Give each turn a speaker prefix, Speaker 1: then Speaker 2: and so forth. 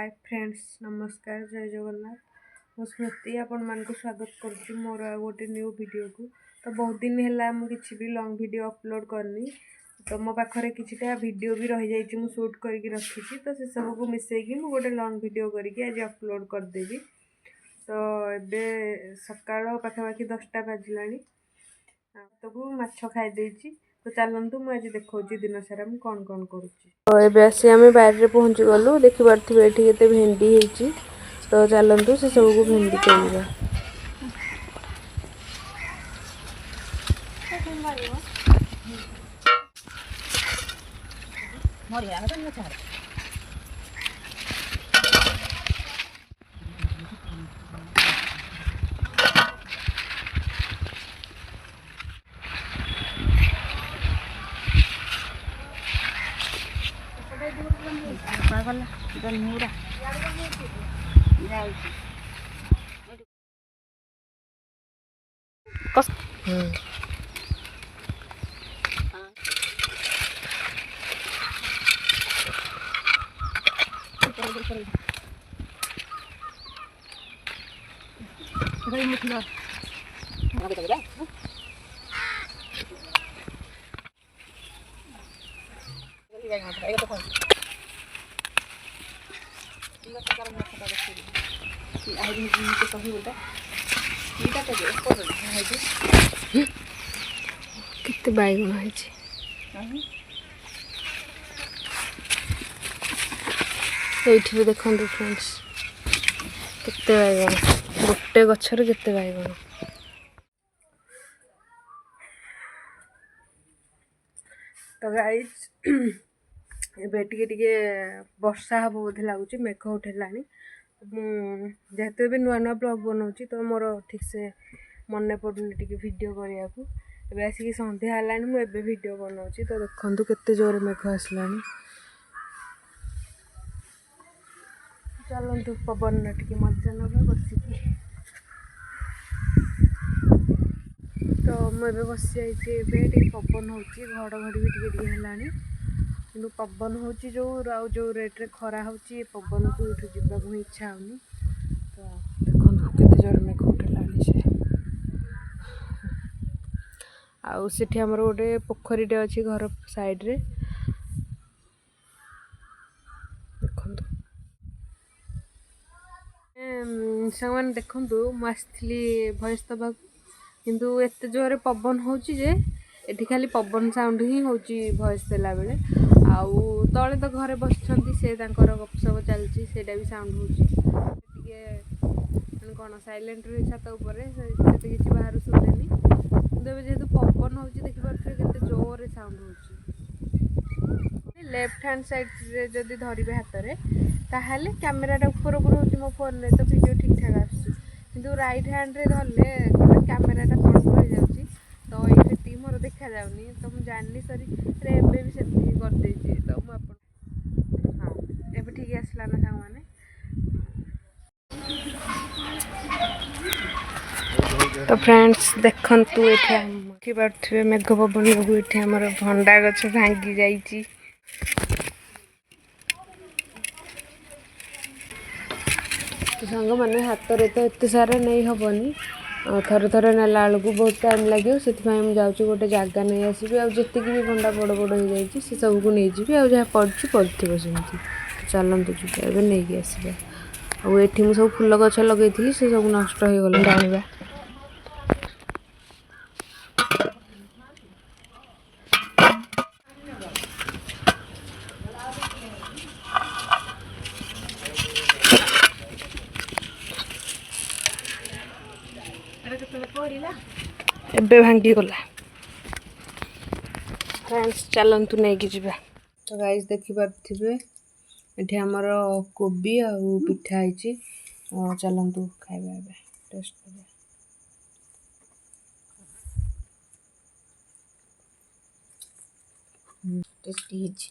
Speaker 1: Hi friends, नमस्कार, जय जगन्नाथ। मो स्मृति आपण मान को स्वागत करुच्ची मोर गोटे न्यू वीडियो को। तो बहुत दिन है मुझे भी लॉन्ग वीडियो अपलोड करनी, तो मो पाखे किछिटा वीडियो भी रही जाइए मु शूट करके रखी, तो से सब को मिसेकी मु गोटे लॉन्ग वीडियो करके आज अपलोड करदेवी। तो एबे सकाळ पाखापाखि 10टा बाजिलानी, तो माछ खाई देछि। तो चलतु मुझे देखा दिन सारा मुझे कौन कौन करुच्ची। तो ये आसी आम बारे पहुँची गलु, देखिपे ये के भेंडी होती। तो चलतु से सब को भेंडी तोड़ा। कितने बैगन है ये देखो फ्रेंड्स, केते बैगन, गोटे गछर केते बैगन। तो गाइस एबे टिके वर्षा हम बोधे लगुच, मेघ उठेलानी। जेहेतु ए नुआ नुआ ब्लॉग बनाऊँ, तो मोर ठीक से मन पड़ुनी टिके वीडियो करने को। एबे आसिक संध्या है, मुझे वीडियो बनाऊँ। तो देखो केते जोर मेघ आसलानी। चलतु पवन टिके मजा नवा बसिकी। तो मुझे बस जाइए, पवन हो घड़घड़ी भी टिके है, कि पवन हो जो रेट्रे खरा हो पवन को ये जावाक इच्छा होनी। तो देखो केते जोर मेघ उठेलानी से। आउ सेठी हमर गोटे पोखरीटे अच्छी घर साइड रे। देखो सामान देखु मुझे भॉइस दबा, किंतु एत जोरे पवन हो एठी खाली पवन साउंड ही होची भॉइस देला बेले। आउ तले तो घरे बसछंती, से तांकर गपसप चलची, सेटा भी साउंड होची। टिके कौन साइलेंट रे छात ऊपर से किसी बाहर सुनेनी। किंतु जेहेतु पवन होची देखि पारथि केते जोरे साउंड होची। लेफ्ट हैंड साइड रे जदी धरिबे हाथ रे, ताहाले कैमराटा ऊपर ऊपर होची मो फोन रे, तो वीडियो ठीक ठाक आसुची। किंतु राइट हैंड रे धरले कैमराटा तळको हो जाउची, तो ये सेटिंग मोर देखा जाउनी। तो मु जाननी सरी रे एबे भी सेटिंग कर देची। तो मु अपन हां एबे ठीक आसला ना सांग माने। तो फ्रेंड्स देखंतु एठा कि बारथुवे मेघ पवन लगु एठा हमर भंडा गछ भांगी जाईची। तो सांग मैंने हाथ में तो एत सारा नहीं हेनी, थरे थरे नाला बेलू बहुत टाइम लगे। से मुझे गोटे जगह नहीं आसबि, आती भी भंडा बड़ बड़ हो जाए से सब को नहीं जी, आ जहाँ पड़ी पड़े सेमती। चलतु जी ए नहीं आसबा। आठी मुझे सब फूल गछ लगे से सब नष्ट हो गला जाना। एबे भांगी गला फ्रेंड्स, चलतु नहीं कि जावा। तो गाइस देखि पारथिबे एठी हमर कोबी आ पिठा आइची। चलतु खाइबा एबे टेस्ट करबा। टेस्टी हिची।